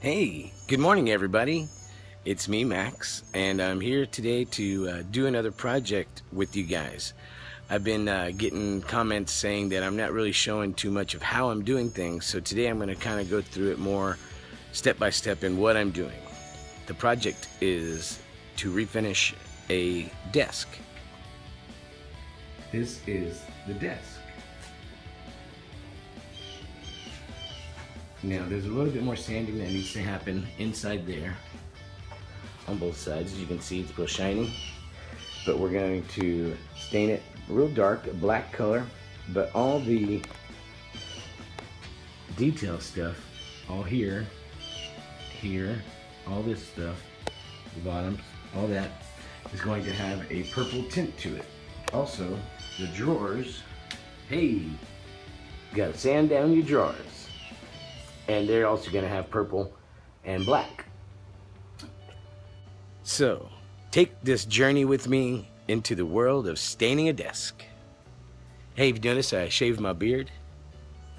Hey, good morning everybody. It's me, Max, and I'm here today to do another project with you guys. I've been getting comments saying that I'm not really showing too much of how I'm doing things, so today I'm going to kind of go through it more step by step in what I'm doing. The project is to refinish a desk. This is the desk. Now there's a little bit more sanding that needs to happen inside there on both sides. As you can see, it's real shiny, but we're going to stain it real dark, a black color, but all the detail stuff, all here, all this stuff, the bottoms, all that is going to have a purple tint to it. Also, the drawers, hey, you gotta sand down your drawers. And they're also going to have purple and black. So, take this journey with me into the world of staining a desk. Hey, have you noticed I shaved my beard?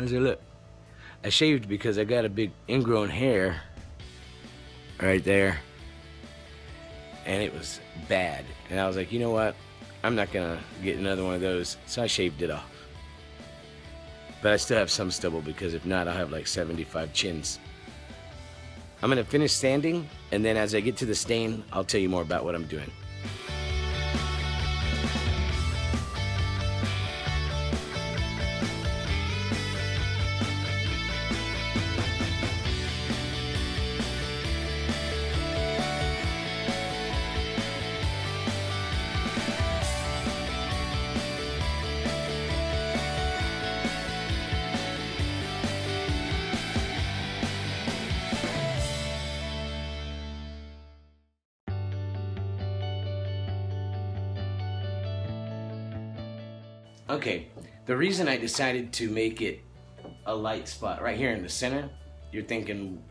How's it look? I shaved because I got a big ingrown hair right there. And it was bad. And I was like, you know what? I'm not going to get another one of those. So I shaved it off. But I still have some stubble, because if not, I'll have like 75 chins. I'm going to finish sanding, and then as I get to the stain, I'll tell you more about what I'm doing. Okay, the reason I decided to make it a light spot right here in the center, you're thinking,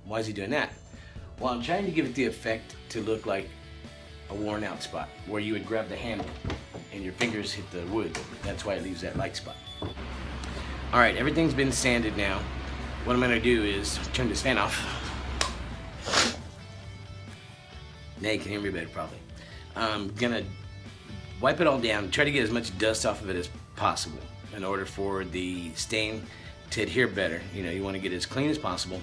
why is he doing that? Well, I'm trying to give it the effect to look like a worn out spot, where you would grab the handle and your fingers hit the wood. That's why it leaves that light spot. All right, everything's been sanded now. What I'm gonna do is turn this fan off. Now you can hear me better probably. I'm gonna wipe it all down, try to get as much dust off of it as possible in order for the stain to adhere better. You know, you want to get it as clean as possible.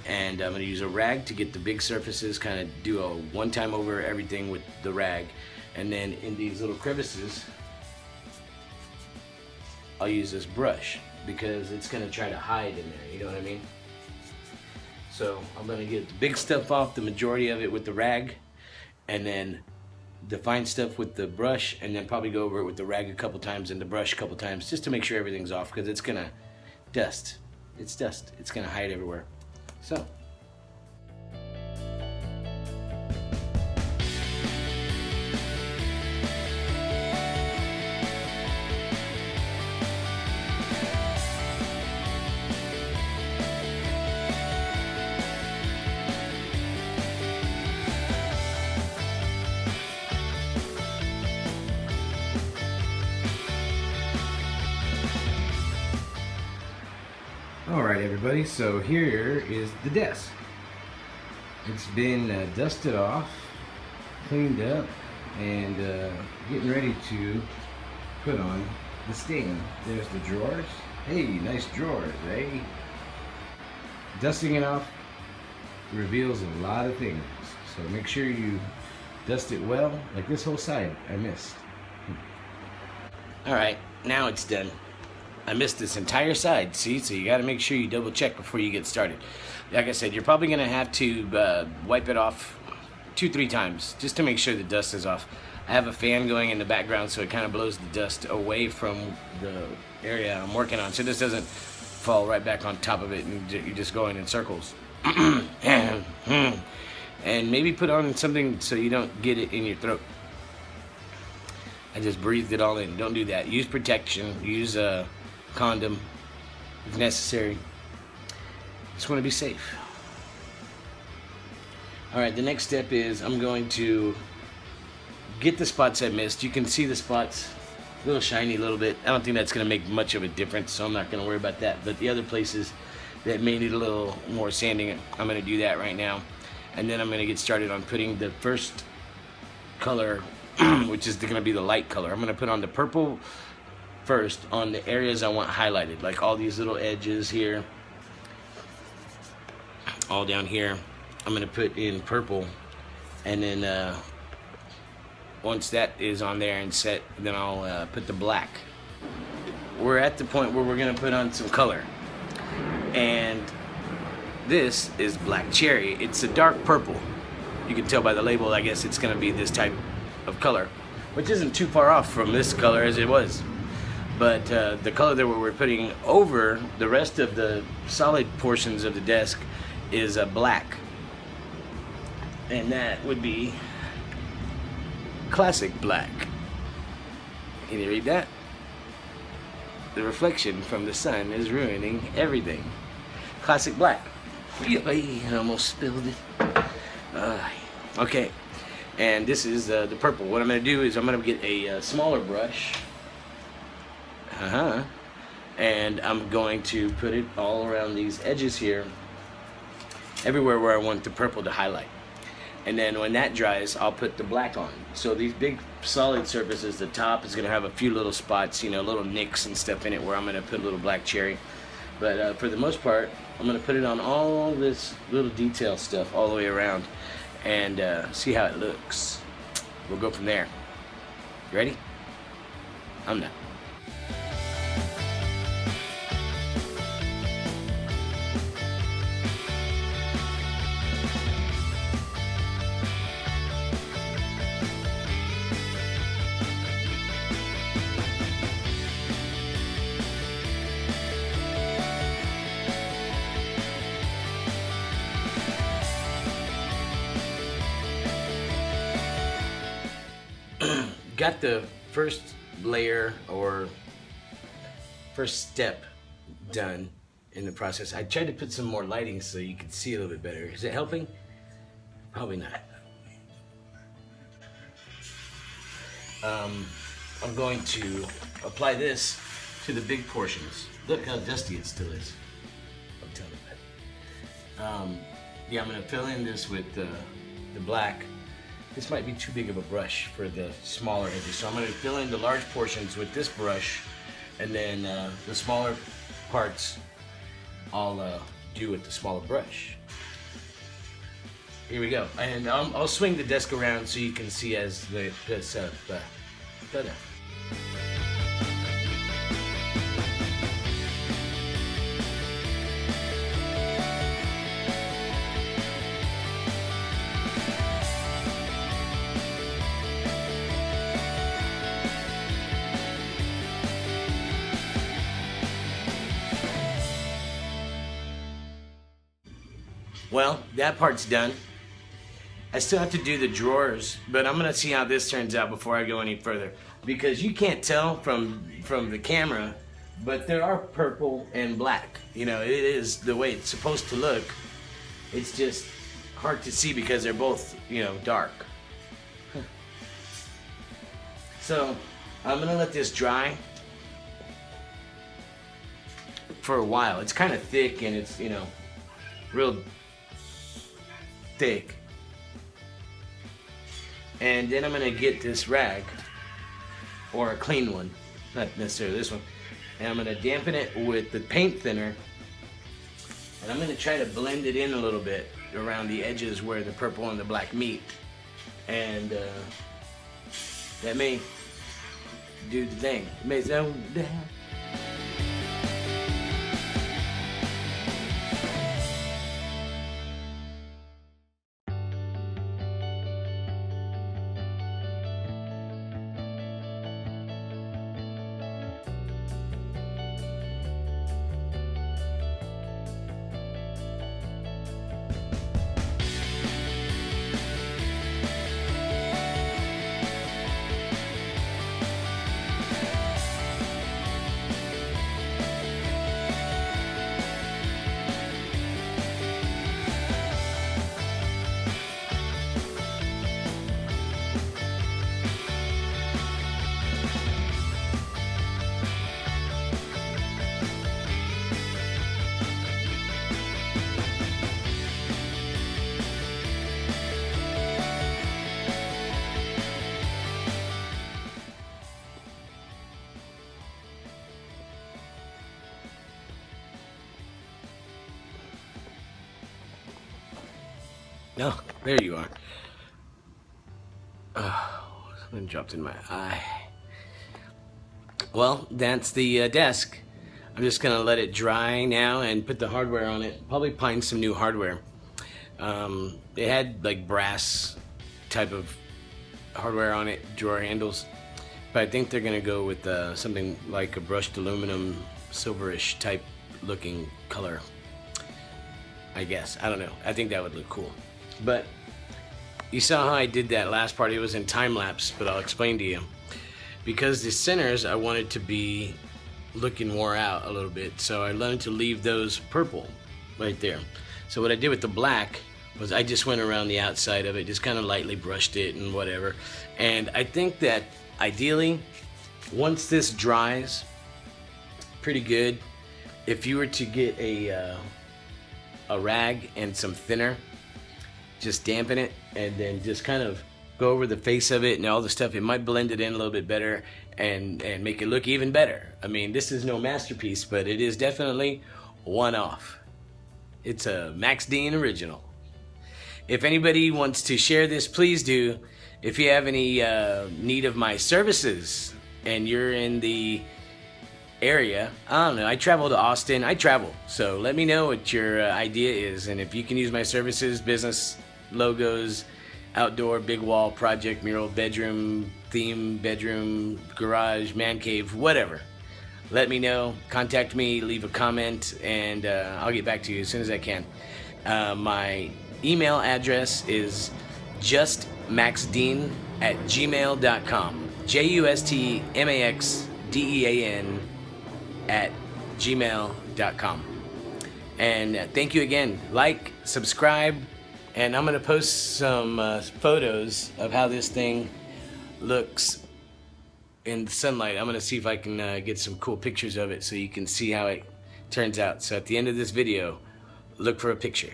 And I'm going to use a rag to get the big surfaces, kind of do a one time over everything with the rag. And then in these little crevices, I'll use this brush because it's going to try to hide in there, you know what I mean? So I'm going to get the big stuff off, the majority of it with the rag, and then the fine stuff with the brush, and then probably go over it with the rag a couple times and the brush a couple times, just to make sure everything's off, because it's gonna dust. It's dust. It's gonna hide everywhere. So. Alright everybody, so here is the desk. It's been dusted off, cleaned up, and getting ready to put on the stain. There's the drawers. Hey, nice drawers, eh? Dusting it off reveals a lot of things, so make sure you dust it well. Like this whole side, I missed. Alright, now it's done. I missed this entire side, see? So you got to make sure you double check before you get started. Like I said, you're probably going to have to wipe it off 2-3 times just to make sure the dust is off. I have a fan going in the background, so it kind of blows the dust away from the area I'm working on, so this doesn't fall right back on top of it and you're just going in circles. And maybe put on something so you don't get it in your throat. I just breathed it all in. Don't do that. Use protection. Use a condom if necessary. Just want to be safe. Alright, the next step is I'm going to get the spots I missed. You can see the spots, a little shiny a little bit. I don't think that's going to make much of a difference, so I'm not going to worry about that. But the other places that may need a little more sanding. I'm going to do that right now, and then I'm going to get started on putting the first color, which is going to be the light color. I'm going to put on the purple first on the areas I want highlighted, like all these little edges here, all down here. I'm going to put in purple, and then once that is on there and set, then I'll put the black. We're at the point where we're going to put on some color, and this is black cherry. It's a dark purple. You can tell by the label, I guess it's going to be this type of color, which isn't too far off from this color as it was. But the color that we're putting over the rest of the solid portions of the desk is a black, and that would be classic black. Can you read that? The reflection from the sun is ruining everything. Classic black. I almost spilled it. Okay, and this is the purple. What I'm going to do is I'm going to get a smaller brush. And I'm going to put it all around these edges here, everywhere where I want the purple to highlight. And then when that dries, I'll put the black on. So these big solid surfaces, the top is going to have a few little spots, you know, little nicks and stuff in it where I'm going to put a little black cherry. But for the most part, I'm going to put it on all this little detail stuff all the way around and see how it looks. We'll go from there. You ready? I'm done. Got the first layer or first step done in the process. I tried to put some more lighting so you could see a little bit better. Is it helping? Probably not. I'm going to apply this to the big portions. Look how dusty it still is. I'll tell you that. Yeah, I'm going to fill in this with the black. This might be too big of a brush for the smaller edges, so I'm going to fill in the large portions with this brush, and then the smaller parts I'll do with the smaller brush. Here we go, and I'll swing the desk around so you can see as the ta-da. Well, that part's done. I still have to do the drawers, but I'm gonna see how this turns out before I go any further, because you can't tell from the camera, but there are purple and black. You know, it is the way it's supposed to look. It's just hard to see because they're both, you know, dark. So I'm gonna let this dry for a while. It's kind of thick and it's, you know, real thick. And then I'm gonna get this rag, or a clean one, not necessarily this one, and I'm gonna dampen it with the paint thinner, and I'm gonna try to blend it in a little bit around the edges where the purple and the black meet, and that may do the thing. It may sound No, there you are. Oh, something dropped in my eye. Well, that's the desk. I'm just gonna let it dry now and put the hardware on it. Probably find some new hardware. It had like brass type of hardware on it, drawer handles, but I think they're gonna go with something like a brushed aluminum, silverish type looking color. I guess, I don't know. I think that would look cool. But you saw how I did that last part. It was in time lapse, but I'll explain to you. Because the centers I wanted to be looking wore out a little bit, so I learned to leave those purple right there. So what I did with the black was I just went around the outside of it, just kind of lightly brushed it and whatever. And I think that ideally, once this dries pretty good, if you were to get a rag and some thinner, just dampen it and then just kind of go over the face of it and all the stuff, it might blend it in a little bit better and make it look even better. I mean, this is no masterpiece, but it is definitely one-off. It's a Justmaxdean original. If anybody wants to share this, please do. If you have any need of my services and you're in the area, I don't know, I travel to Austin, I travel, so let me know what your idea is, and if you can use my services, business logos, outdoor, big wall, project, mural, bedroom, theme, bedroom, garage, man cave, whatever. Let me know, contact me, leave a comment, and I'll get back to you as soon as I can. My email address is justmaxdean@gmail.com. JustMaxdean@gmail.com. And thank you again. Like, subscribe, and I'm going to post some photos of how this thing looks in the sunlight. I'm going to see if I can get some cool pictures of it so you can see how it turns out. So at the end of this video, look for a picture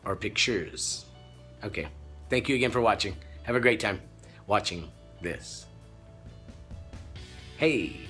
or pictures. Okay. Thank you again for watching. Have a great time watching this. Hey.